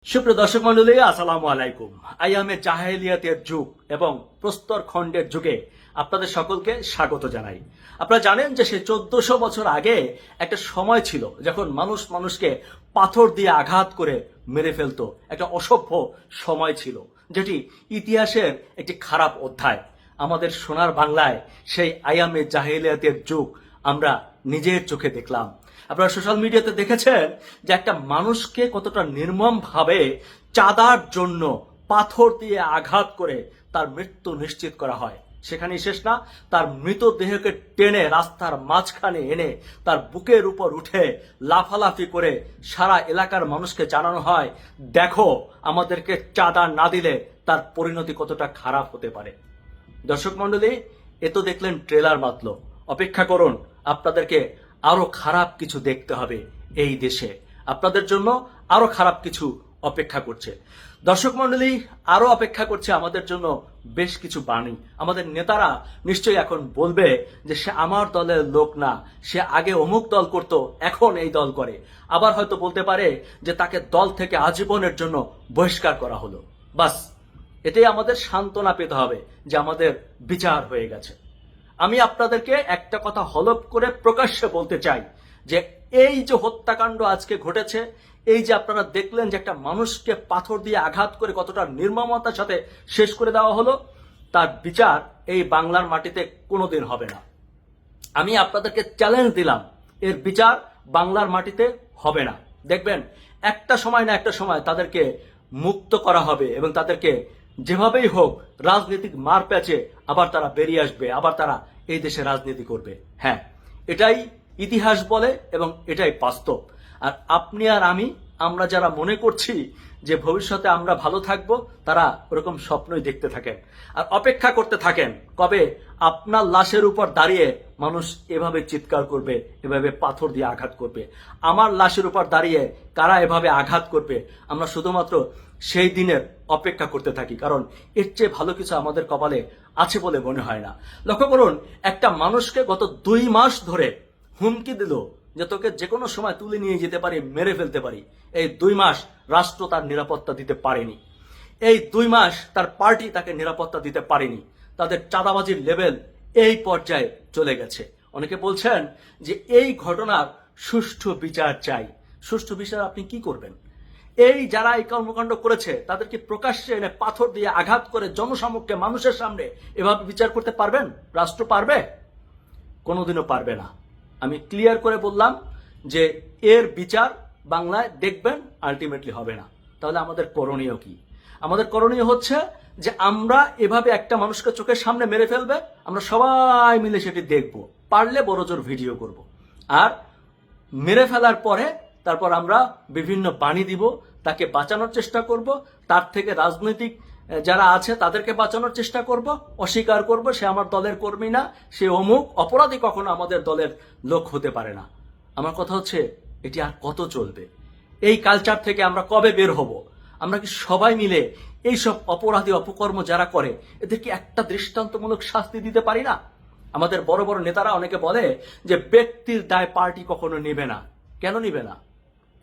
সুপ্রিয় দর্শক মন্ডলী, আসসালামু আলাইকুম। আইয়ামে জাহেলিয়াতের যুগ এবং প্রস্তর খণ্ডের যুগে আপনাদের সকলকে স্বাগত জানাই। আপনারা জানেন যে সে 1400 বছর আগে একটা সময় ছিল যখন মানুষ মানুষকে পাথর দিয়ে আঘাত করে মেরে ফেলতো। একটা অসভ্য সময় ছিল, যেটি ইতিহাসের একটি খারাপ অধ্যায়। আমাদের সোনার বাংলায় সেই আইয়ামে জাহেলিয়াতের যুগ আমরা নিজের চোখে দেখলাম। আপনারা সোশ্যাল মিডিয়াতে দেখেছেন যে একটা মানুষকে কতটা নির্মম ভাবে চাঁদার জন্য পাথর দিয়ে আঘাত করে তার মৃত্যু নিশ্চিত করা হয়। সেখানেই শেষ না, তার মৃতদেহকে টেনে রাস্তার মাঝখানে এনে তার বুকের উপর উঠে লাফালাফি করে সারা এলাকার মানুষকে জানানো হয়, দেখো আমাদেরকে চাঁদা না দিলে তার পরিণতি কতটা খারাপ হতে পারে। দর্শক মন্ডলী, এ তো দেখলেন ট্রেলার মাত্র। অপেক্ষা করুন, আপনাদেরকে আরো খারাপ কিছু দেখতে হবে। এই দেশে আপনাদের জন্য আরো খারাপ কিছু অপেক্ষা করছে। দর্শক মন্ডলী, আরো অপেক্ষা করছে আমাদের জন্য বেশ কিছু বাণী। আমাদের নেতারা নিশ্চয়ই এখন বলবে যে সে আমার দলের লোক না, সে আগে অমুক দল করত, এখন এই দল করে। আবার হয়তো বলতে পারে যে তাকে দল থেকে আজীবনের জন্য বহিষ্কার করা হলো। বাস, এতেই আমাদের সান্ত্বনা পেতে হবে যে আমাদের বিচার হয়ে গেছে। আমি আপনাদেরকে একটা কথা হলফ করে প্রকাশ্যে বলতে চাই যে এই যে হত্যাকাণ্ড আজকে ঘটেছে, এই যে আপনারা দেখলেন যে একটা মানুষকে পাথর দিয়ে আঘাত করে কতটা নির্মমতার সাথে শেষ করে দেওয়া হলো, তার বিচার এই বাংলার মাটিতে কোনোদিন হবে না। আমি আপনাদেরকে চ্যালেঞ্জ দিলাম, এর বিচার বাংলার মাটিতে হবে না। দেখবেন একটা সময় না একটা সময় তাদেরকে মুক্ত করা হবে এবং তাদেরকে যেভাবেই হোক রাজনৈতিক মার প্যাচে আবার তারা বেরিয়ে আসবে, আবার তারা এই দেশে রাজনীতি করবে। হ্যাঁ, এটাই ইতিহাস বলে এবং এটাই বাস্তব। আর আপনি আর আমরা যারা মনে করছি যে ভবিষ্যতে আমরা ভালো থাকব, তারা ওরকম স্বপ্নই দেখতে থাকেন আর অপেক্ষা করতে থাকেন কবে আপনার লাশের উপর দাঁড়িয়ে মানুষ এভাবে চিৎকার করবে, এভাবে পাথর দিয়ে আঘাত করবে। আমার লাশের উপর দাঁড়িয়ে কারা এভাবে আঘাত করবে, আমরা শুধুমাত্র সেই দিনের অপেক্ষা করতে থাকি, কারণ এর চেয়ে ভালো কিছু আমাদের কপালে আছে বলে মনে হয় না। লক্ষ্য করুন, একটা মানুষকে গত 2 মাস ধরে হুমকি দিল যে তোকে যে কোনো সময় তুলে নিয়ে যেতে পারি, মেরে ফেলতে পারি। এই 2 মাস রাষ্ট্র তার নিরাপত্তা দিতে পারেনি। এই 2 মাস তার পার্টি তাকে নিরাপত্তা দিতে পারেনি। তাদের চাঁদাবাজির লেভেল এই পর্যায়ে চলে গেছে। অনেকে বলছেন যে এই ঘটনার সুষ্ঠু বিচার চাই। সুষ্ঠু বিচার আপনি কি করবেন? এই যারা এই কর্মকাণ্ড করেছে তাদেরকে প্রকাশ্যে এনে পাথর দিয়ে আঘাত করে জনসমক্ষে মানুষের সামনে এভাবে বিচার করতে পারবেন? রাষ্ট্র পারবে? কোনোদিনও পারবে না। আমি ক্লিয়ার করে বললাম যে এর বিচার বাংলায় দেখবেন আলটিমেটলি হবে না। তাহলে আমাদের করণীয় কি? আমাদের করণীয় হচ্ছে যে আমরা এভাবে একটা মানুষকে চোখের সামনে মেরে ফেলবে, আমরা সবাই মিলে সেটি দেখব, পারলে বড় জোর ভিডিও করব, আর মেরে ফেলার পরে তারপর আমরা বিভিন্ন বাণী দিব, তাকে বাঁচানোর চেষ্টা করব, তার থেকে রাজনৈতিক যারা আছে তাদেরকে বাঁচানোর চেষ্টা করব, অস্বীকার করব সে আমার দলের কর্মী না, সে অমুক অপরাধী কখনো আমাদের দলের লোক হতে পারে না। আমার কথা হচ্ছে, এটি আর কত চলবে? এই কালচার থেকে আমরা কবে বের হব? আমরা কি সবাই মিলে এইসব অপরাধী অপকর্ম যারা করে এদেরকে একটা দৃষ্টান্তমূলক শাস্তি দিতে পারি না? আমাদের বড় বড় নেতারা অনেকে বলে যে ব্যক্তির দায় পার্টি কখনো নেবে না। কেন নিবে না?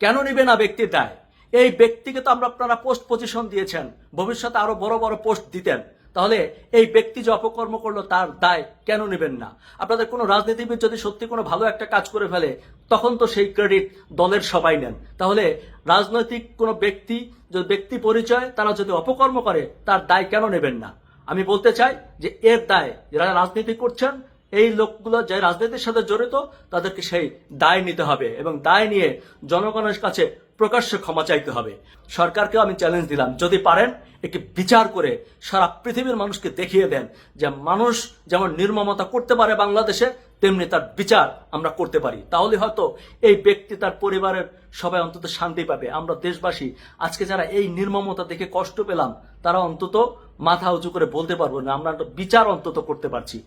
কেন নিবে না ব্যক্তির দায়? এই ব্যক্তিকে তো আপনারা পোস্ট পজিশন দিয়েছেন, ভবিষ্যতে আরো বড় বড় পোস্ট দিতেন। তাহলে এই ব্যক্তি যে অপকর্ম করলো তার দায় কেন নেবেন না? আপনাদের কোনো রাজনীতিবিদ যদি সত্যি কোনো ভালো একটা কাজ করে ফেলে, তখন তো সেই ক্রেডিট দলের সবাই নেন। তাহলে রাজনৈতিক কোনো ব্যক্তি যদি ব্যক্তি পরিচয় তারা যদি অপকর্ম করে, তার দায় কেন নেবেন না? আমি বলতে চাই যে এর দায় যারা রাজনীতি করছেন, এই লোকগুলো যে রাজনীতির সাথে জড়িত, তাদেরকে সেই দায় নিতে হবে এবং দায় নিয়ে জনগণের কাছে প্রকাশ্যে ক্ষমা চাইতে হবে। সরকারকে আমি চ্যালেঞ্জ দিলাম, যদি পারেন একটি বিচার করে সারা পৃথিবীর মানুষকে দেখিয়ে দেন যে মানুষ যেমন নির্মমতা করতে পারে বাংলাদেশে, তেমনি তার বিচার আমরা করতে পারি। তাহলে হয়তো এই ব্যক্তি তার পরিবারের সবাই অন্তত শান্তি পাবে। আমরা দেশবাসী আজকে যারা এই নির্মমতা দেখে কষ্ট পেলাম, তারা অন্তত মাথা উঁচু করে বলতে পারবো না আমরা বিচার অন্তত করতে পারছি।